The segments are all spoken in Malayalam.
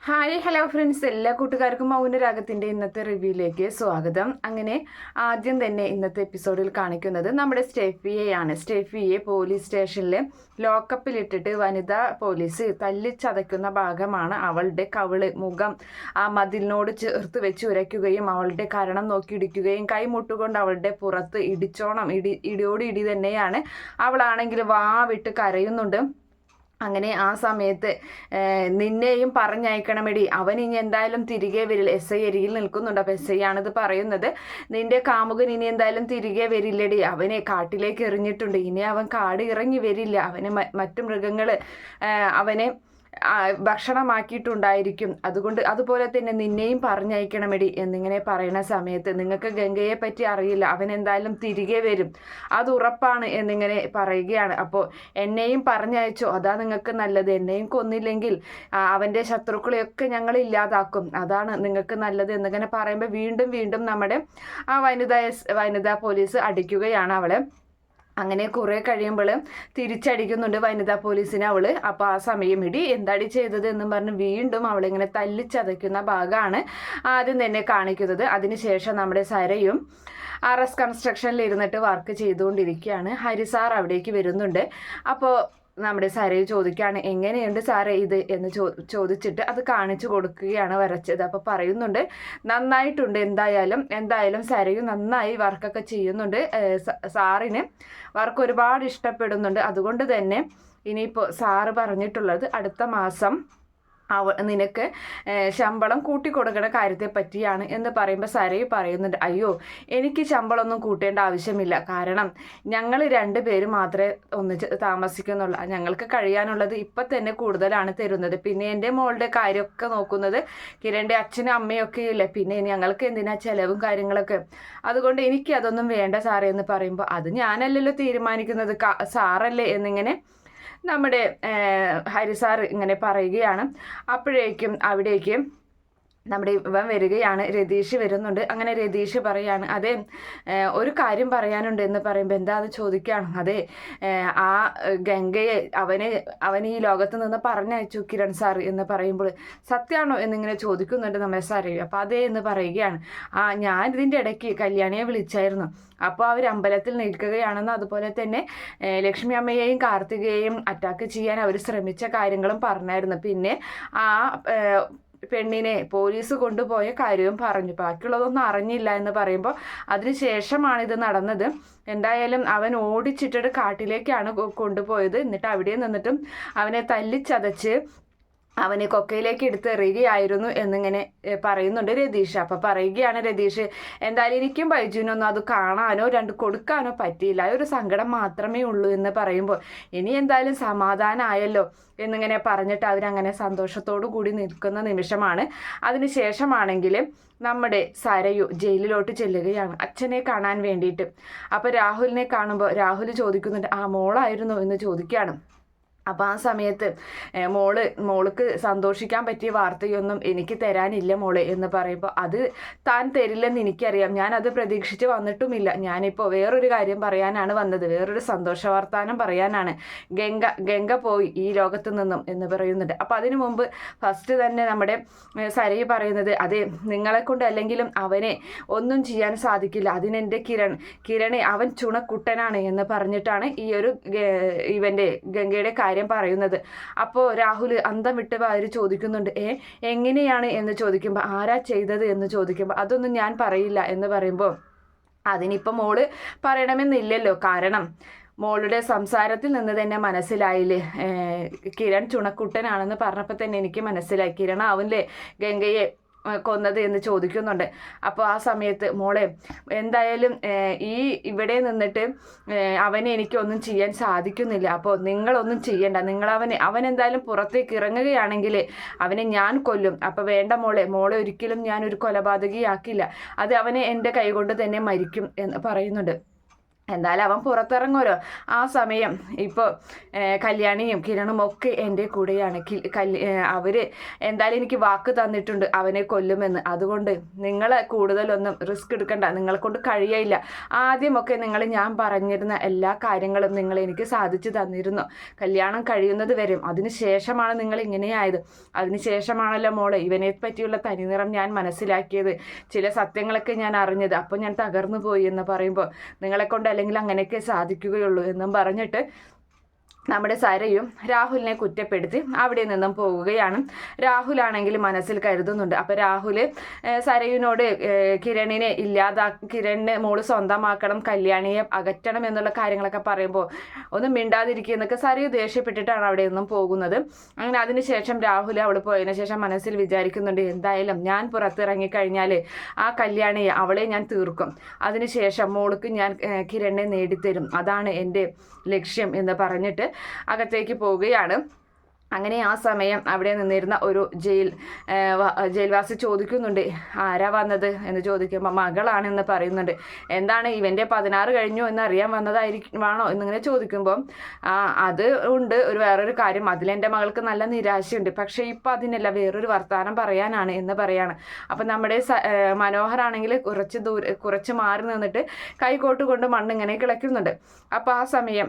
ഹായ് ഹലോ ഫ്രണ്ട്സ്, എല്ലാ കൂട്ടുകാർക്കും മൗനരാഗത്തിൻ്റെ ഇന്നത്തെ റിവ്യൂയിലേക്ക് സ്വാഗതം. അങ്ങനെ ആദ്യം തന്നെ ഇന്നത്തെ എപ്പിസോഡിൽ കാണിക്കുന്നത് നമ്മുടെ സ്റ്റെഫിയെയാണ്. സ്റ്റെഫിയെ പോലീസ് സ്റ്റേഷനിൽ ലോക്കപ്പിലിട്ടിട്ട് വനിതാ പോലീസ് തല്ലിച്ചതയ്ക്കുന്ന ഭാഗമാണ്. അവളുടെ മുഖം ആ മതിലിനോട് ചേർത്ത് വെച്ച് ഉരയ്ക്കുകയും അവളുടെ കരണം നോക്കി ഇടിക്കുകയും കൈമുട്ടുകൊണ്ട് അവളുടെ പുറത്ത് ഇടിയോട് ഇടി തന്നെയാണ്. അവളാണെങ്കിൽ വാവിട്ട് കരയുന്നുണ്ട്. അങ്ങനെ ആ സമയത്ത് നിന്നെയും പറഞ്ഞയക്കണമെടി, അവൻ ഇനി എന്തായാലും തിരികെ വരില്ല. എസ് ഐ അരികിൽ നിൽക്കുന്നുണ്ട്. അപ്പോൾ എസ് ഐ ആണിത് പറയുന്നത്. നിന്റെ കാമുകൻ ഇനി എന്തായാലും തിരികെ വരില്ലടി, അവനെ കാട്ടിലേക്ക് എറിഞ്ഞിട്ടുണ്ട്, ഇനി അവൻ കാട് ഇറങ്ങി വരില്ല, അവന് മറ്റു മൃഗങ്ങൾ അവനെ ഭക്ഷണമാക്കിയിട്ടുണ്ടായിരിക്കും, അതുപോലെ തന്നെ നിന്നെയും പറഞ്ഞയക്കണമെടി എന്നിങ്ങനെ പറയുന്ന സമയത്ത് നിങ്ങൾക്ക് ഗംഗയെ പറ്റി അറിയില്ല, അവൻ എന്തായാലും തിരികെ വരും, അത് ഉറപ്പാണ് എന്നിങ്ങനെ പറയുകയാണ്. അപ്പോൾ എന്നെയും പറഞ്ഞയച്ചോ, അതാ നിങ്ങൾക്ക് നല്ലത്, എന്നെയും കൊന്നില്ലെങ്കിൽ അവൻ്റെ ശത്രുക്കളെയൊക്കെ ഞങ്ങൾ ഇല്ലാതാക്കും, അതാണ് നിങ്ങൾക്ക് നല്ലത് എന്നിങ്ങനെ പറയുമ്പോൾ വീണ്ടും നമ്മുടെ ആ വനിതാ പോലീസ് അടിക്കുകയാണ് അവളെ. അങ്ങനെ കുറേ കഴിയുമ്പോൾ തിരിച്ചടിക്കുന്നുണ്ട് വനിതാ പോലീസിനെ അവൾ. അപ്പോൾ ആ സമയം എന്താടി ചെയ്തത് എന്നും പറഞ്ഞ് വീണ്ടും അവളിങ്ങനെ തല്ലിച്ചതയ്ക്കുന്ന ഭാഗമാണ് ആദ്യം തന്നെ കാണിക്കുന്നത്. അതിനുശേഷം നമ്മുടെ സരയും RS കൺസ്ട്രക്ഷനിൽ ഇരുന്നിട്ട് വർക്ക് ചെയ്തുകൊണ്ടിരിക്കുകയാണ്. ഹരിസാർ അവിടേക്ക് വരുന്നുണ്ട്. അപ്പോൾ നമ്മുടെ സരയു ചോദിക്കുകയാണ്, എങ്ങനെയുണ്ട് സാറേ ഇത് എന്ന് ചോദിച്ചിട്ട് അത് കാണിച്ചു കൊടുക്കുകയാണ് വരച്ചത്. അപ്പോൾ പറയുന്നുണ്ട്, നന്നായിട്ടുണ്ട്, എന്തായാലും സരയു നന്നായി വർക്കൊക്കെ ചെയ്യുന്നുണ്ട്, സാറിന് വർക്ക് ഒരുപാട് ഇഷ്ടപ്പെടുന്നുണ്ട്, അതുകൊണ്ട് തന്നെ ഇനിയിപ്പോൾ സാറ് പറഞ്ഞിട്ടുള്ളത് അടുത്ത മാസം നിനക്ക് ശമ്പളം കൂട്ടിക്കൊടുക്കുന്ന കാര്യത്തെ പറ്റിയാണ് എന്ന് പറയുമ്പോൾ സരയു പറയുന്നുണ്ട്, അയ്യോ എനിക്ക് ശമ്പളമൊന്നും കൂട്ടേണ്ട ആവശ്യമില്ല, കാരണം ഞങ്ങൾ 2 പേര് മാത്രമേ ഒന്നിച്ച് താമസിക്കുന്നുള്ളൂ, ഞങ്ങൾക്ക് കഴിയാനുള്ളത് ഇപ്പം തന്നെ കൂടുതലാണ് തരുന്നത്, പിന്നെ എൻ്റെ മോളുടെ കാര്യമൊക്കെ നോക്കുന്നത് കിരണിൻ്റെ അച്ഛനും അമ്മയൊക്കെ ഇല്ലേ, പിന്നെ ഞങ്ങൾക്ക് എന്തിനാ ചിലവും കാര്യങ്ങളൊക്കെ, അതുകൊണ്ട് എനിക്ക് അതൊന്നും വേണ്ട സാറേ എന്ന് പറയുമ്പോൾ അത് ഞാനല്ലല്ലോ തീരുമാനിക്കുന്നത്, സാറല്ലേ എന്നിങ്ങനെ നമ്മുടെ ഹരിസാർ ഇങ്ങനെ പറയുകയാണ്. അപ്പോഴേക്കും അവിടേക്ക് നമ്മുടെ ഇവൻ വരികയാണ്, രതീഷ് വരുന്നുണ്ട്. അങ്ങനെ രതീഷ് പറയാണ്, അതെ ഒരു കാര്യം പറയാനുണ്ട് എന്ന് പറയുമ്പോൾ എന്താണെന്ന് ചോദിക്കുകയാണ്. അതെ ആ ഗംഗയെ അവൻ ഈ ലോകത്ത് നിന്ന് പറഞ്ഞയച്ചു കിരൺ സാർ എന്ന് പറയുമ്പോൾ സത്യമാണോ എന്നിങ്ങനെ ചോദിക്കുന്നുണ്ട് നമ്മൾ സാറേ. അപ്പോൾ അതേ എന്ന് പറയുകയാണ്. ഞാൻ ഇതിൻ്റെ ഇടയ്ക്ക് കല്യാണിയെ വിളിച്ചായിരുന്നു, അപ്പോൾ അവർ അമ്പലത്തിൽ നിൽക്കുകയാണെന്ന്, അതുപോലെ തന്നെ ലക്ഷ്മി അമ്മയെയും കാർത്തികയെയും അറ്റാക്ക് ചെയ്യാൻ അവർ ശ്രമിച്ച കാര്യങ്ങളും പറഞ്ഞായിരുന്നു, പിന്നെ ആ പെണ്ണിനെ പോലീസ് കൊണ്ടുപോയ കാര്യവും പറഞ്ഞു, ബാക്കിയുള്ളതൊന്നും അറിഞ്ഞില്ല എന്ന് പറയുമ്പോൾ അതിനുശേഷമാണിത് നടന്നത്. എന്തായാലും അവൻ ഓടിച്ചിട്ടിട്ട് കാട്ടിലേക്കാണ് കൊണ്ടുപോയത്, എന്നിട്ട് അവിടെ നിന്നിട്ടും അവനെ തല്ലിച്ചതച്ച് അവനെ കൊക്കയിലേക്ക് എടുത്തെറിയുകയായിരുന്നു എന്നിങ്ങനെ പറയുന്നുണ്ട് രതീഷ്. അപ്പം പറയുകയാണ് രതീഷ്, എന്തായാലും എനിക്കും ബൈജുവിനൊന്നും അത് കാണാനോ കൊടുക്കാനോ പറ്റിയില്ല, ഒരു സങ്കടം മാത്രമേ ഉള്ളൂ എന്ന് പറയുമ്പോൾ ഇനി എന്തായാലും സമാധാനമായല്ലോ എന്നിങ്ങനെ പറഞ്ഞിട്ട് അവരങ്ങനെ സന്തോഷത്തോടു കൂടി നിൽക്കുന്ന നിമിഷമാണ്. അതിനുശേഷമാണെങ്കിൽ നമ്മുടെ സരയു ജയിലിലോട്ട് ചെല്ലുകയാണ് അച്ഛനെ കാണാൻ വേണ്ടിയിട്ട്. അപ്പോൾ രാഹുലിനെ കാണുമ്പോൾ രാഹുൽ ചോദിക്കുന്നുണ്ട്, മോളായിരുന്നു എന്ന് ചോദിക്കുകയാണ്. അപ്പോൾ ആ സമയത്ത് മോൾക്ക് സന്തോഷിക്കാൻ പറ്റിയ വാർത്തയൊന്നും എനിക്ക് തരാനില്ല മോളെ എന്ന് പറയുമ്പോൾ അത് താൻ തരില്ലെന്ന് എനിക്കറിയാം, ഞാനത് പ്രതീക്ഷിച്ച് വന്നിട്ടുമില്ല, ഞാനിപ്പോൾ വേറൊരു കാര്യം പറയാനാണ് വന്നത്, വേറൊരു സന്തോഷ വർത്താനം പറയാനാണ്, ഗംഗ പോയി ഈ ലോകത്ത് നിന്നും എന്ന് പറയുന്നുണ്ട്. അപ്പോൾ അതിനു മുമ്പ് ഫസ്റ്റ് തന്നെ നമ്മുടെ സരയു പറയുന്നത്, അതെ നിങ്ങളെ കൊണ്ട് അല്ലെങ്കിലും അവനെ ഒന്നും ചെയ്യാൻ സാധിക്കില്ല, അതിനെൻ്റെ കിരണെ അവൻ ചുണക്കുട്ടനാണ് എന്ന് പറഞ്ഞിട്ടാണ് ഈ ഒരു ഇവൻ്റെ ഗംഗയുടെ കാര്യം പറയുന്നത്. അപ്പോൾ രാഹുൽ അന്തം വിട്ട് അവർ ചോദിക്കുന്നുണ്ട്, എങ്ങനെയാണ് എന്ന് ചോദിക്കുമ്പോൾ ആരാ ചെയ്തത് എന്ന് ചോദിക്കുമ്പോൾ അതൊന്നും ഞാൻ പറയില്ല എന്ന് പറയുമ്പോൾ അതിനിപ്പോൾ മോള് പറയണമെന്നില്ലല്ലോ, കാരണം മോളുടെ സംസാരത്തിൽ നിന്ന് തന്നെ മനസ്സിലായില്ലേ കിരൺ ചുണക്കുട്ടനാണെന്ന് പറഞ്ഞപ്പോൾ തന്നെ എനിക്ക് മനസ്സിലായി, കിരൺ അവൻ്റെ ഗംഗയെ കൊന്നത് എന്ന് ചോദിക്കുന്നുണ്ട്. അപ്പോൾ ആ സമയത്ത് മോളെ എന്തായാലും ഇവിടെ നിന്നിട്ട് അവനെ എനിക്കൊന്നും ചെയ്യാൻ സാധിക്കുന്നില്ല, അപ്പോൾ നിങ്ങളൊന്നും ചെയ്യണ്ട, അവൻ എന്തായാലും പുറത്തേക്ക് ഇറങ്ങുകയാണെങ്കിൽ അവനെ ഞാൻ കൊല്ലും, അപ്പോൾ വേണ്ട മോളെ ഒരിക്കലും ഞാനൊരു കൊലപാതകിയാക്കില്ല, അത് അവനെ എൻ്റെ കൈകൊണ്ട് തന്നെ മരിക്കും എന്ന് പറയുന്നുണ്ട്. എന്തായാലും അവൻ പുറത്തിറങ്ങുമല്ലോ. ആ സമയം ഇപ്പോൾ കല്യാണിയും കിരണും ഒക്കെ എൻ്റെ കൂടെയാണ്. അവർ എന്തായാലും എനിക്ക് വാക്ക് തന്നിട്ടുണ്ട് അവനെ കൊല്ലുമെന്ന്. അതുകൊണ്ട് നിങ്ങൾ കൂടുതലൊന്നും റിസ്ക് എടുക്കണ്ട, നിങ്ങളെ കൊണ്ട് കഴിയയില്ല. ആദ്യമൊക്കെ ഞാൻ പറഞ്ഞിരുന്ന എല്ലാ കാര്യങ്ങളും നിങ്ങൾ എനിക്ക് സാധിച്ചു തന്നിരുന്നു, കല്യാണം കഴിയുന്നത് വരും. അതിനുശേഷമാണ് നിങ്ങൾ ഇങ്ങനെയായത്. അതിനുശേഷമാണല്ലോ മോളെ ഇവനെ പറ്റിയുള്ള തനിനിറം ഞാൻ മനസ്സിലാക്കിയത്, ചില സത്യങ്ങളൊക്കെ ഞാൻ അറിഞ്ഞത്. അപ്പോൾ ഞാൻ തകർന്നു പോയി എന്ന് പറയുമ്പോൾ നിങ്ങളെ കൊണ്ട് അല്ലെങ്കിൽ അങ്ങനെയൊക്കെ സാധിക്കുകയുള്ളൂ എന്നും പറഞ്ഞിട്ട് നമ്മുടെ സരയും രാഹുലിനെ കുറ്റപ്പെടുത്തി അവിടെ നിന്നും പോവുകയാണ്. രാഹുലാണെങ്കിൽ മനസ്സിൽ കരുതുന്നുണ്ട്. അപ്പോൾ രാഹുൽ സരയുനോട് കിരണിനെ മോള് സ്വന്തമാക്കണം, കല്യാണിയെ അകറ്റണം എന്നുള്ള കാര്യങ്ങളൊക്കെ പറയുമ്പോൾ ഒന്നും മിണ്ടാതിരിക്കുന്നൊക്കെ സരയു ദേഷ്യപ്പെട്ടിട്ടാണ് അവിടെ നിന്നും പോകുന്നത്. അങ്ങനെ അതിനുശേഷം രാഹുൽ അവിടെ പോയതിനു ശേഷം മനസ്സിൽ വിചാരിക്കുന്നുണ്ട്, എന്തായാലും ഞാൻ പുറത്തിറങ്ങിക്കഴിഞ്ഞാൽ ആ കല്യാണിയെ അവളെ ഞാൻ തീർക്കും, അതിനുശേഷം മോൾക്ക് ഞാൻ കിരണിനെ നേടിത്തരും, അതാണ് എൻ്റെ ലക്ഷ്യം എന്ന് പറഞ്ഞിട്ട് അകത്തേക്ക് പോവുകയാണ്. അങ്ങനെ ആ സമയം അവിടെ നിന്നിരുന്ന ഒരു ജയിൽവാസി ചോദിക്കുന്നുണ്ട്, ആരാ വന്നത് എന്ന് ചോദിക്കുമ്പോൾ മകളാണെന്ന് പറയുന്നുണ്ട്. എന്താണ് ഇവൻ്റെ 16 കഴിഞ്ഞു എന്ന് അറിയാൻ വന്നതായിരിക്കുവാണോ എന്നിങ്ങനെ ചോദിക്കുമ്പോൾ അത് ഉണ്ട്, വേറൊരു കാര്യം, അതിലെൻ്റെ മകൾക്ക് നല്ല നിരാശയുണ്ട്, പക്ഷേ ഇപ്പം അതിനല്ല, വേറൊരു വർത്തമാനം പറയാനാണ് എന്ന് പറയാണ്. അപ്പം നമ്മുടെ മനോഹറാണെങ്കിൽ കുറച്ച് മാറി നിന്നിട്ട് കൈകോട്ട് കൊണ്ട് മണ്ണിങ്ങനെ കിളയ്ക്കുന്നുണ്ട്. അപ്പോൾ ആ സമയം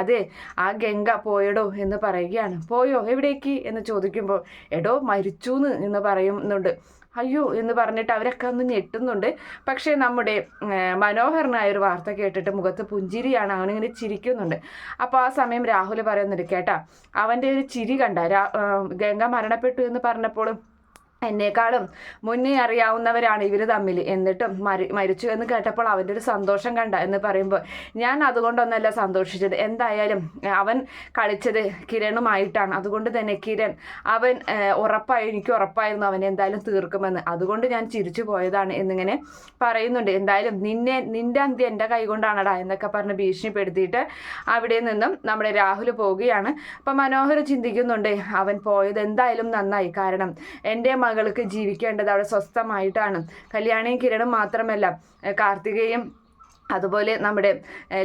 അതെ ആ ഗംഗ പോയടോ എന്ന് പറയുകയാണ്. പോയോ എവിടേക്ക് എന്ന് ചോദിക്കുമ്പോൾ എടോ മരിച്ചു എന്ന് പറയുന്നുണ്ട്. അയ്യോ എന്ന് പറഞ്ഞിട്ട് അവരൊക്കെ ഒന്ന് ഞെട്ടുന്നുണ്ട്. പക്ഷേ നമ്മുടെ മനോഹരനായൊരു വാർത്ത കേട്ടിട്ട് മുഖത്ത് പുഞ്ചിരിയാണ്, അവനിങ്ങനെ ചിരിക്കുന്നുണ്ട്. അപ്പോൾ ആ സമയം രാഹുൽ പറയുന്നുണ്ട്, കേട്ടാ അവൻ്റെ ഒരു ചിരി കണ്ട, ഗംഗ മരണപ്പെട്ടു എന്ന് പറഞ്ഞപ്പോൾ എന്നെക്കാളും മുന്നേ അറിയാവുന്നവരാണ് ഇവർ തമ്മിൽ, എന്നിട്ടും മരിച്ചു എന്ന് കേട്ടപ്പോൾ അവൻ്റെ ഒരു സന്തോഷം കണ്ട എന്ന് പറയുമ്പോൾ ഞാൻ അതുകൊണ്ടൊന്നല്ല സന്തോഷിച്ചത്, എന്തായാലും അവൻ കളിച്ചത് കിരണുമായിട്ടാണ്, അതുകൊണ്ട് തന്നെ കിരൺ അവൻ എനിക്ക് ഉറപ്പായിരുന്നു അവൻ എന്തായാലും തീർക്കുമെന്ന്, അതുകൊണ്ട് ഞാൻ ചിരിച്ചു പോയതാണ് എന്നിങ്ങനെ പറയുന്നുണ്ട്. എന്തായാലും നിന്റെ അന്ത്യം എൻ്റെ കൈകൊണ്ടാണടാ എന്നൊക്കെ പറഞ്ഞ് ഭീഷണിപ്പെടുത്തിയിട്ട് അവിടെ നിന്നും നമ്മുടെ രാഹുൽ പോവുകയാണ്. അപ്പം മനോഹർ ചിന്തിക്കുന്നുണ്ട്, അവൻ പോയത് എന്തായാലും നന്നായി, കാരണം എൻ്റെ മകൾക്ക് ജീവിക്കേണ്ടത് അവിടെ സ്വസ്ഥമായിട്ടാണ്. കല്യാണിയും കിരണും മാത്രമല്ല, കാർത്തികയും അതുപോലെ നമ്മുടെ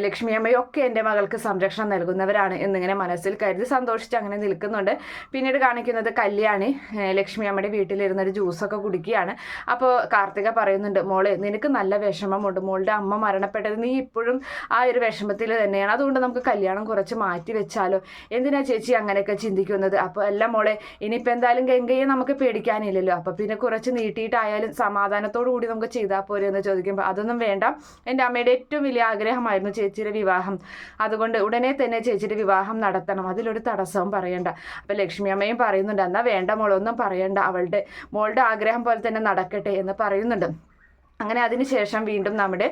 ലക്ഷ്മിയമ്മയും ഒക്കെ എൻ്റെ മകൾക്ക് സംരക്ഷണം നൽകുന്നവരാണ് എന്നിങ്ങനെ മനസ്സിൽ കരുതി സന്തോഷിച്ച് അങ്ങനെ നിൽക്കുന്നുണ്ട്. പിന്നീട് കാണിക്കുന്നത് കല്യാണി ലക്ഷ്മിയമ്മയുടെ വീട്ടിലിരുന്നൊരു ജ്യൂസൊക്കെ കുടിക്കുകയാണ്. അപ്പോൾ കാർത്തിക പറയുന്നുണ്ട്, മോളെ നിനക്ക് നല്ല വിഷമമുണ്ട്, മോളുടെ അമ്മ മരണപ്പെട്ടത് നീ ഇപ്പോഴും ആ ഒരു വിഷമത്തിൽ തന്നെയാണ്, അതുകൊണ്ട് നമുക്ക് കല്യാണം കുറച്ച് മാറ്റി വെച്ചാലോ, എന്തിനാ ചേച്ചി അങ്ങനെയൊക്കെ ചിന്തിക്കുന്നത്? അപ്പോൾ അല്ല മോളെ, ഇനിയിപ്പോൾ എന്തായാലും ഗംഗയെ നമുക്ക് പേടിക്കാനില്ലല്ലോ, അപ്പോൾ പിന്നെ കുറച്ച് നീട്ടിയിട്ടായാലും സമാധാനത്തോടു കൂടി നമുക്ക് ചെയ്താൽ പോരെ എന്ന് ചോദിക്കുമ്പോൾ അതൊന്നും വേണ്ട, എൻ്റെ അമ്മയുടെ ഏറ്റവും വലിയ ആഗ്രഹമായിരുന്നു ചേച്ചിയുടെ വിവാഹം, അതുകൊണ്ട് ഉടനെ തന്നെ ചേച്ചിയുടെ വിവാഹം നടത്തണം, അതിലൊരു തടസ്സവും പറയണ്ട. അപ്പോൾ ലക്ഷ്മി അമ്മയും പറയുന്നുണ്ട്, എന്നാൽ വേണ്ട മോളൊന്നും പറയണ്ട, മോളുടെ ആഗ്രഹം പോലെ തന്നെ നടക്കട്ടെ എന്ന് പറയുന്നുണ്ട്. അങ്ങനെ അതിനുശേഷം വീണ്ടും നമ്മുടെ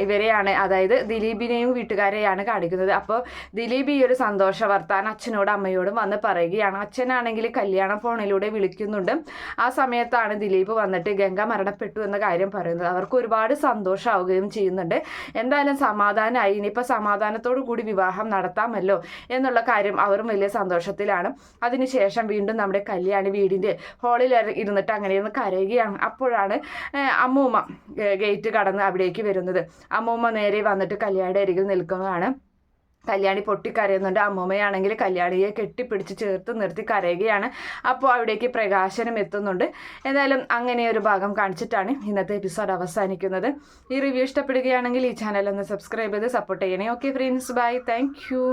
ഇവരെയാണ്, അതായത് ദിലീപിനെയും വീട്ടുകാരെയാണ് കാണിക്കുന്നത്. അപ്പോൾ ദിലീപ് ഈ ഒരു സന്തോഷ വർത്താനം അച്ഛനോടും അമ്മയോടും വന്ന് പറയുകയാണ്. അച്ഛനാണെങ്കിൽ കല്യാണ ഫോണിലൂടെ വിളിക്കുന്നുണ്ട്. ആ സമയത്താണ് ദിലീപ് വന്നിട്ട് ഗംഗ മരണപ്പെട്ടു എന്ന കാര്യം പറയുന്നത്. അവർക്ക് ഒരുപാട് സന്തോഷമാവുകയും ചെയ്യുന്നുണ്ട്. എന്തായാലും സമാധാനമായി, ഇനിയിപ്പോൾ സമാധാനത്തോടു കൂടി വിവാഹം നടത്താമല്ലോ എന്നുള്ള കാര്യം അവരും വലിയ സന്തോഷത്തിലാണ്. അതിനുശേഷം വീണ്ടും നമ്മുടെ കല്യാണി വീടിൻ്റെ ഹാളിൽ ഇരുന്നിട്ട് അങ്ങനെ ഒന്ന് കരയുകയാണ്. അപ്പോഴാണ് അമ്മൂമ്മ ഗേറ്റ് കടന്ന് അവിടേക്ക് വരുന്നത്. അമ്മൂമ്മ നേരെ വന്നിട്ട് കല്യാണിയുടെ അരികിൽ നിൽക്കുന്നതാണ്. കല്യാണി പൊട്ടിക്കരയുന്നുണ്ട്. അമ്മൂമ്മയാണെങ്കിൽ കല്യാണിയെ കെട്ടിപ്പിടിച്ച് ചേർത്ത് നിർത്തി കരയുകയാണ്. അപ്പോൾ അവിടേക്ക് പ്രകാശനം എത്തുന്നുണ്ട്. എന്തായാലും അങ്ങനെ ഒരു ഭാഗം കാണിച്ചിട്ടാണ് ഇന്നത്തെ എപ്പിസോഡ് അവസാനിക്കുന്നത്. ഈ റിവ്യൂ ഇഷ്ടപ്പെടുകയാണെങ്കിൽ ഈ ചാനൽ ഒന്ന് സബ്സ്ക്രൈബ് ചെയ്ത് സപ്പോർട്ട് ചെയ്യണേ. Okay friends, bye, thank U.